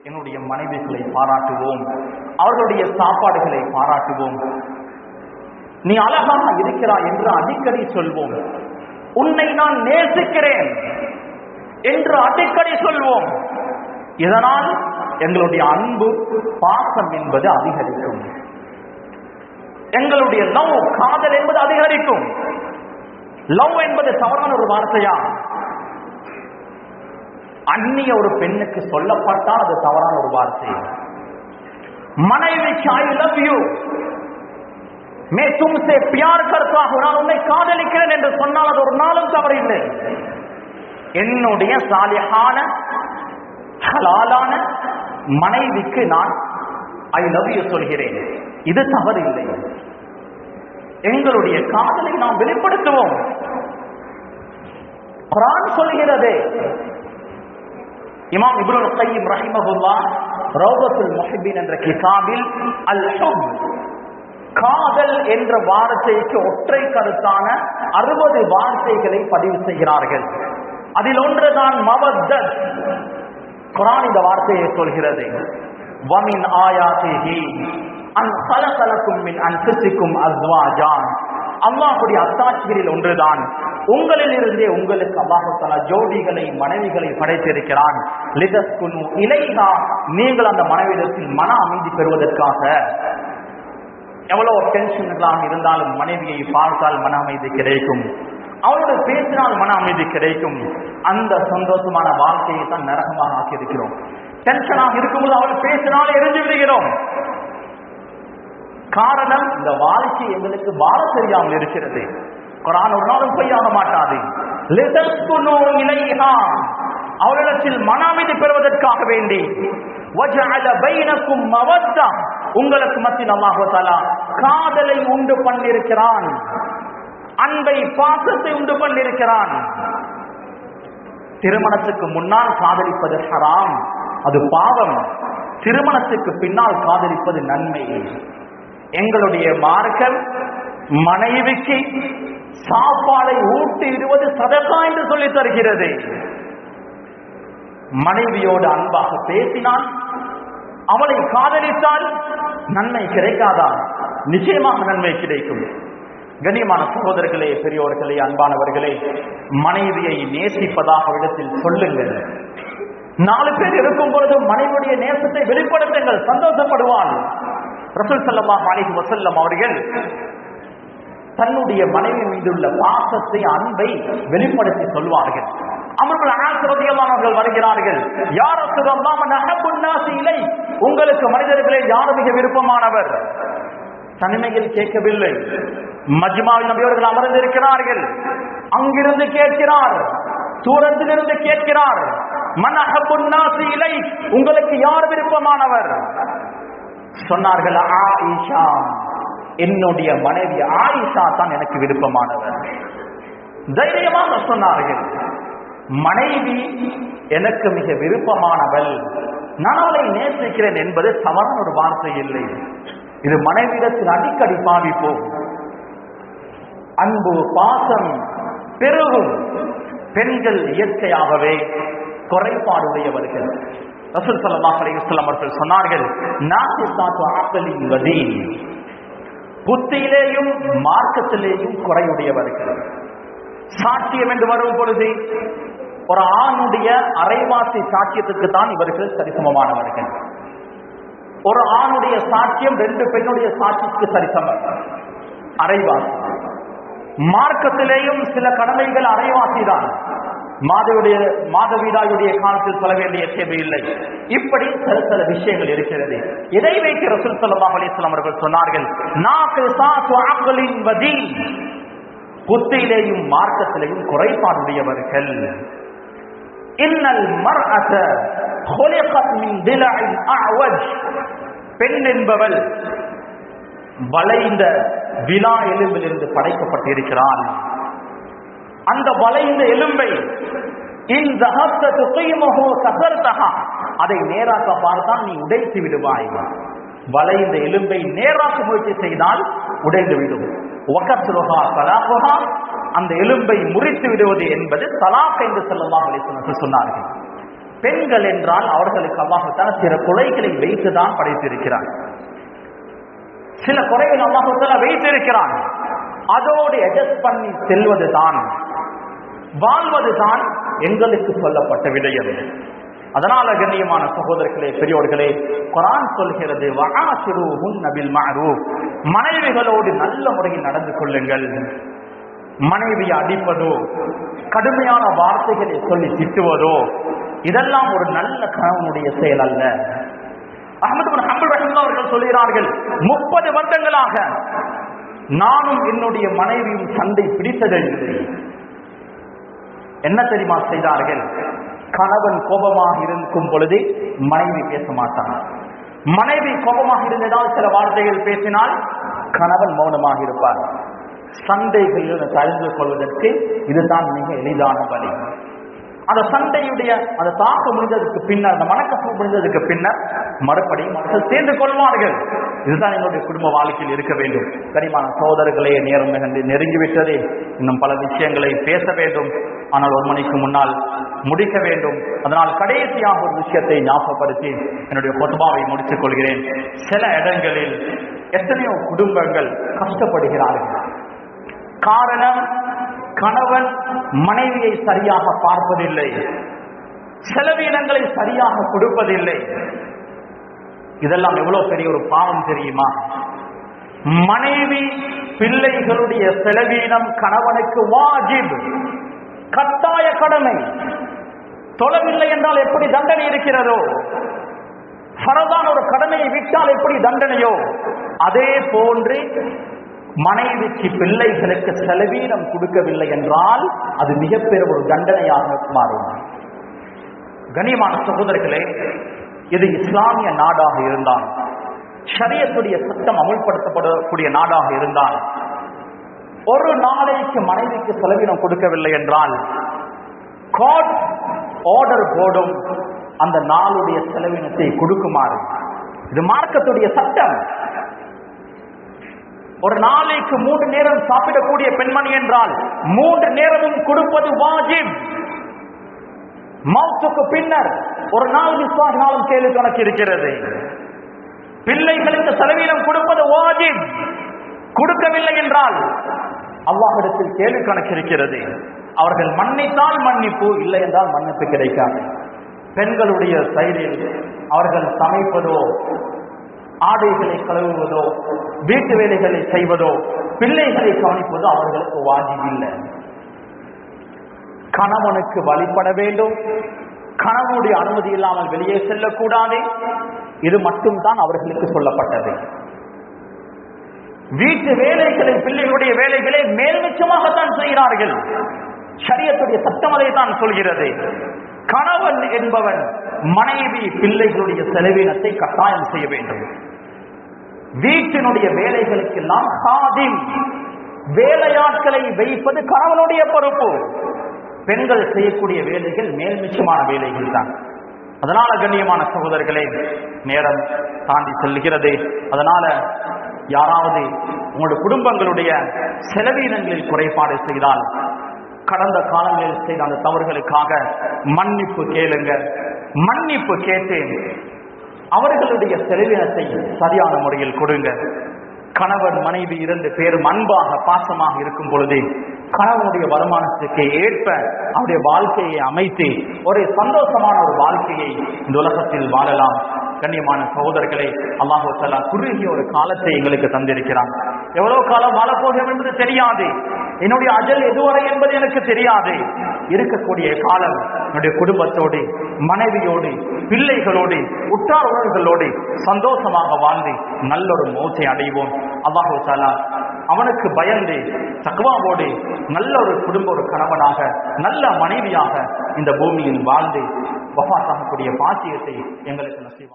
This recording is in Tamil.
என்னுடைய மனைவிகளை பாராட்டுவோம், அவர்களுடைய சாப்பாடுகளை பாராட்டுவோம். நீ அழகாக இருக்கிறாய் என்று அடிக்கடி சொல்வோம். உன்னை நான் நேசிக்கிறேன் என்று அடிக்கடி சொல்வோம். இதனால் எங்களுடைய அன்பு பாசம் என்பது அதிகரிக்கும். எங்களுடைய லவ் காதல் என்பது அதிகரிக்கும். லவ் என்பது தவறான ஒரு வார்த்தையா? அந்நிய ஒரு பெண்ணுக்கு சொல்லப்பட்டால் அது தவறான ஒரு வார்த்தை. மனைவிக்கு ஐ லவ் யூ, மே தும்சே பியார் கர்த்தா ஹூ, நான் உன்னை காதலிக்கிறேன் என்று சொன்னால் அது ஒரு நாளும் தவறில்லை. என்னுடைய சாலிஹான ஹலாலான மனைவிக்கு நான் ஐ லவ் யூ சொல்கிறேன், இது தவறில்லை. எங்களுடைய காதலை நாம் வெளிப்படுத்துவோம். குர்ஆன் சொல்கிறது. இமாம் இப்னுல் கையிம் ரஹிமஹுல்லாஹ் ரௌதத்துல் முஹிப்பின் என்ற கிதாபில் அல் ஹுப், காதல் என்ற வார்த்தைக்கு ஒற்றை கருத்தான 60 வார்த்தைகளை பதிவு செய்கிறார்கள். அதில் ஒன்றுதான் மவத்தத். குர்ஆன் இந்த வார்த்தையை சொல்கிறது. வமின் ஆயாத்திஹி அன் ஸலஸலக்கும் மின் அன்ஃபுசிக்கும் அஸ்வாஜான், அல்லாஹ்வுடைய அத்தாட்சிகளில் ஒன்றுதான் உங்களில் இருந்தே உங்களுக்கு அல்லாஹ் தஆலா ஜோடிகளை மனைவிகளை படைத்திருக்கிறான். லிதஸ்குனு இலைஹா, நீங்கள் அந்த மனைவியிடத்தில் மன அமைதி பெறுவதற்காக. எவ்வளவு டென்ஷன்களாக இருந்தாலும் மனைவியை பார்த்தால் மன அமைதி கிடைக்கும், அவளோடு பேசினால் மன அமைதி கிடைக்கும். அந்த சந்தோஷமான வாழ்க்கையை தான் நரகமாக ஆக்கியிருக்கிறோம். டென்ஷனாக இருக்கும்போது அவள் பேசினாலே எரிஞ்சு விடுகிறோம். காரணம், இந்த வாழ்க்கை எங்களுக்கு வாழ தெரியாமல் இருக்கிறது. குர்ஆன் ஒரு நாளும் பொய்யாக மாட்டாது. லிதஸ்குனு இலைஹா, அவளிடத்தில் மன அமைதி பெறுவதற்காக வேண்டி. வஜஅல பைனக்கும் மவத்தா, உங்களுக்கு மத்தியில் அல்லாஹ் தஆலா காதலை உண்டு பண்ணியிருக்கிறான், அன்பை பாசத்தை உண்டு பண்ணியிருக்கிறான். திருமணத்துக்கு முன்னால் காதலிப்பது ஹராம், அது பாவம். திருமணத்துக்கு பின்னால் காதலிப்பது நன்மை. எங்களுடைய மார்க்கம் மனைவிக்கு சாப்பாடை ஊட்டி இடுவது சதகா என்று சொல்லி தருகிறது. மனைவியோடு அன்பாக பேசினால், அவளை காதலித்தால் நன்மை கிடைக்காதா? நிச்சயமாக நன்மை கிடைக்கும். கண்ணியமான சகோதரர்களே, பெரியோர்களே, அன்பானவர்களே, மனைவியை நேசிப்பதாக இடத்தில் சொல்லுங்கள். 4 பேர் இருக்கும் பொழுது மனைவியுடைய நேசத்தை வெளிப்படுத்துங்கள், சந்தோஷப்படுவாள். ரசூல் ஸல்லல்லாஹு அலைஹி வஸல்லம் அவர்கள் தன்னுடைய மனைவி மீதுள்ள பாசத்தை, அன்பை வெளிப்படுத்தி சொல்வார்கள். அம்ருல் ஆஸ் ரலியல்லாஹு அன்ஹு வருகிறார்கள். யா ரசூலல்லாஹ் மன் அஹப்புன் நாஸி இலை, உங்களுக்கு மனிதர்களே யார் மிக விருப்பமானவர்? தனிமையில் கேட்கவில்லை, மஜ்மாவில் நபி அவர்கள் அமர்ந்திருக்கிறார்கள். அங்கிருந்து கேட்கிறார், தூரத்திலிருந்து கேட்கிறார். மன் அஹப்புன் நாஸி இலை, உங்களுக்கு யார் விருப்பமானவர்? சொன்னார்கள், ஆயிஷா, என்னுடைய மனைவி ஆயிஷா தான் எனக்கு விருப்பமானவர். தைரியமாக சொன்னார்கள், மனைவி எனக்கு மிக விருப்பமானவள், நான் அவளை நேசிக்கிறேன் என்பது தவறான ஒரு வார்த்தை இல்லை. இது மனைவியிடத்தில் அடிக்கடி பாவிப்போம். அன்பு பாசம் பெருகும். பெண்கள் இயற்கையாகவே குறைபாடுடையவர்கள். ரசூல் ஸல்லல்லாஹு அலைஹி வஸல்லம் அவர்கள் சொன்னார்கள், நாஸிசாத்து அக்லின் வதீன், புத்தியிலேயும் மார்க்கத்திலேயும் குறையுடையவர்கள். சாட்சியம் என்று வரும் பொழுது ஒரு ஆணுடைய அரைவாசி சாட்சியத்துக்கு தான் இவர்கள் சரிசமமானவர்கள். ஒரு ஆணுடைய சாட்சியம் 2 பெண்ணுடைய சாட்சிக்கு சரிசமம், அரைவாசி. மார்க்கத்திலேயும் சில கடமைகள் அரைவாசிதான், மாதவிடாயுடைய காலத்தில் சொல்ல வேண்டிய தேவையில்லை. இப்படி சில விஷயங்கள் இருக்கிறது. இதை வைத்து ரசூல் ஸல்லல்லாஹு அலைஹி வஸல்லம் அவர்கள் சொன்னார்கள், நாஸிசாத்து அக்லின் வதீன், புத்தியிலேயும் மார்க்கத்திலேயும் குறைபாடுடையவர்கள். இன்னல் மர்அத குலிகத் மின் திலஇன் அஅவஜ், பெண் என்பவள் வளைந்த விலா எலும்பிலிருந்து படைக்கப்பட்டிருக்கிறாள். அந்த வளைந்த எலும்பை அதை நேராக்க பார்த்தால் நீ உடைத்து விடுவாய். வளைந்த எலும்பை நேராக்க முயற்சி செய்தால் உடைந்து விடும். அந்த எலும்பை முறித்து விடுவது என்பது தலாக் என்று ஸல்லல்லாஹு அலைஹி வஸல்லம் சொன்னார்கள். பெண்கள் என்றால் அவர்களுக்கு அல்லாஹ் தஆலா சில குறைகளை வைத்துதான் படைத்திருக்கிறார். சில குறைகள் அல்லாஹ் தஆலா வைத்திருக்கிறான். அதோடு அட்ஜஸ்ட் பண்ணி செல்வதுதான், வாழ்வதுதான் எங்களுக்கு சொல்லப்பட்ட விடயம். அதனால கண்ணியமான சகோதரர்களே, பெரியோர்களே, குர்ஆன் சொல்கிறது வஆஷிருஹுன்ன பில் மஅரூஃப், மனைவிகளோடு நல்ல முறையில் நடந்து கொள்ளுங்கள். மனைவியை அடிப்பதோ கடுமையான வார்த்தைகளை சொல்லி திட்டுவதோ இதெல்லாம் ஒரு நல்ல கணவனுடைய செயல் அல்ல. அஹ்மத் இப்னு ஹம்பல் ரஹிமஹுல்லாஹ் அவர்கள் சொல்கிறார்கள், 30 வருடங்களாக நானும் என்னுடைய மனைவியும் சண்டை பிடித்ததே இல்லை. என்ன தெரியுமா செய்தார்கள்? கணவன் கோபமாக இருக்கும் பொழுது மனைவி பேச மாட்டான். மனைவி கோபமாக இருந்ததால் சில வார்த்தைகள் பேசினால் கணவன் மௌனமாக இருப்பார். சண்டைகளில் தெரிந்து கொள்வதற்கு இதுதான் மிக எளிதான வழி. அந்த சண்டையுடைய அந்த தாக்கம் முடிந்ததுக்கு பின்னர், அந்த மனக்கசப்பு முடிந்ததுக்கு பின்னர் மறுபடியும் அவர்கள் சேர்ந்து கொள்வார்கள். இதுதான் என்னுடைய குடும்ப வாழ்க்கையில் இருக்க வேண்டும். கனிமான சகோதரர்களே, நேரம் நெருங்கிவிட்டதே. இன்னும் பல விஷயங்களை பேச வேண்டும், ஆனால் 1 மணிக்கு முன்னால் முடிக்க வேண்டும். அதனால் கடைசியாக ஒரு விஷயத்தை ஞாபகப்படுத்தி என்னுடைய கொத்பாவை முடித்துக் கொள்கிறேன். சில இடங்களில் எத்தனையோ குடும்பங்கள் கஷ்டப்படுகிறார்கள். காரணம், கணவன் மனைவியை சரியாக பார்ப்பதில்லை, செலவினங்களை சரியாக கொடுப்பதில்லை. இதெல்லாம் எவ்வளவு பெரிய ஒரு பாவம் தெரியுமா? மனைவி பிள்ளைகளுடைய செலவீனம் கணவனுக்கு வாஜிப், கட்டாய கடமை. தொழவில்லை என்றால் எப்படி தண்டனை இருக்கிறதோ, ஃபரதான ஒரு கடமையை விட்டால் எப்படி தண்டனையோ, அதே போன்று மனைவிக்கு பிள்ளைகளுக்கு செலவீனம் கொடுக்கவில்லை என்றால் அது மிகப்பெரிய ஒரு தண்டனையாக மாறும். கண்ணியமான சகோதரர்களே, இது இஸ்லாமிய நாடாக இருந்தால், ஷரியத்துடைய சட்டம் அமுல்படுத்தப்படக்கூடிய நாடாக இருந்தால், ஒரு நாளைக்கு மனைவிக்கு செலவீனம் கொடுக்கவில்லை என்றால் கோர்ட் ஆர்டர் போடும் அந்த நாளுடைய செலவினத்தை கொடுக்குமாறு. இது மார்க்கத்துடைய சட்டம். ஒரு நாளைக்கு 3 நேரம் சாப்பிடக்கூடிய பெண்மணி என்றால் 3 நேரமும் கொடுப்பது வாஜிப். மௌத்துக்கு பின்னர் ஒரு நாள் விஸ்வாசினாலும் கேள்வி கணக்கு இருக்கிறது. பிள்ளைகளுக்கு செலவீனம் கொடுப்பது வாஜிப். கொடுக்கவில்லை என்றால் அல்லாஹ்விடத்தில் கேள்வி கணக்கு இருக்கிறது. அவர்கள் மன்னித்தால் மன்னிப்பு, இல்லை என்றால் மன்னிப்பு கிடைக்காது. பெண்களுடைய செயலில் அவர்கள் சமைப்பதோ, ஆடைகளை கழுவுவதோ, வீட்டு வேலைகளை செய்வதோ, பிள்ளைகளை கவனிப்பதோ அவர்களுக்கு வாஜிப் இல்லை. கணவனுக்கு வழிபட வேண்டும், கணவனுடைய அனுமதி இல்லாமல் வெளியே செல்லக்கூடாது. இது மட்டும்தான் அவர்களுக்கு சொல்லப்பட்டது. வீட்டு வேலைகளை, பிள்ளைகளுடைய வேலைகளை மேல்மிச்சமாகத்தான் செய்கிறார்கள். ஷரியத்துடைய சட்டம் அதைத்தான் சொல்கிறது. கணவன் என்பவன் மனைவி பிள்ளைகளுடைய செலவினத்தை கட்டாயம் செய்ய வேண்டும். வீட்டினுடைய வேலைகளுக்கெல்லாம் காதிம், வேலையாட்களை வைப்பது கணவனுடைய பொறுப்பு. பெண்கள் செய்யக்கூடிய வேலைகள் மேல்மிச்சமான வேலைகள் தான். அதனால கண்ணியமான சகோதரர்களே, நேரம் தாண்டி செல்கிறது. அதனால யாராவது உங்களுடைய குடும்பங்களுடைய செலவீனங்களில் குறைபாடு செய்தால், கடந்த காலங்களில் செய்த அந்த தவறுகளுக்காக மன்னிப்பு கேளுங்க. மன்னிப்பு கேட்டு அவர்களுடைய செலவினத்தை சரியான முறையில் கொடுங்க. கணவன் மனைவி 2 பேரும் அன்பாக பாசமாக இருக்கும் பொழுது கணவனுடைய வருமானத்துக்கு ஏற்ப அவருடைய வாழ்க்கையை அமைத்து ஒரு சந்தோஷமான ஒரு வாழ்க்கையை இந்த உலகத்தில் வாழலாம். கண்ணியமான சகோதரர்களே, அல்லாஹ் தஆலா குறுகிய ஒரு காலத்தை எங்களுக்கு தந்திருக்கிறான். எவ்வளவு காலம் வாழப்போகிறோம் என்பது தெரியாது. என்னுடைய அஜல் எதுவரை என்பது எனக்கு தெரியாது. இருக்கக்கூடிய காலம் என்னுடைய குடும்பத்தோடு, மனைவியோடு, பிள்ளைகளோடு, உற்றார் உறவுகளோடு சந்தோஷமாக வாழ்ந்து நல்லொரு மௌத்தை அடைவோம். அல்லாஹ் தஆலா அவனுக்கு பயந்து தக்வாவோடு நல்ல ஒரு குடும்ப, ஒரு கணவனாக, நல்ல மனைவியாக இந்த பூமியில் வாழ்ந்து வஃபாத்தாகக்கூடிய பாக்கியத்தை எங்களுக்கு நசீபாக்கும்.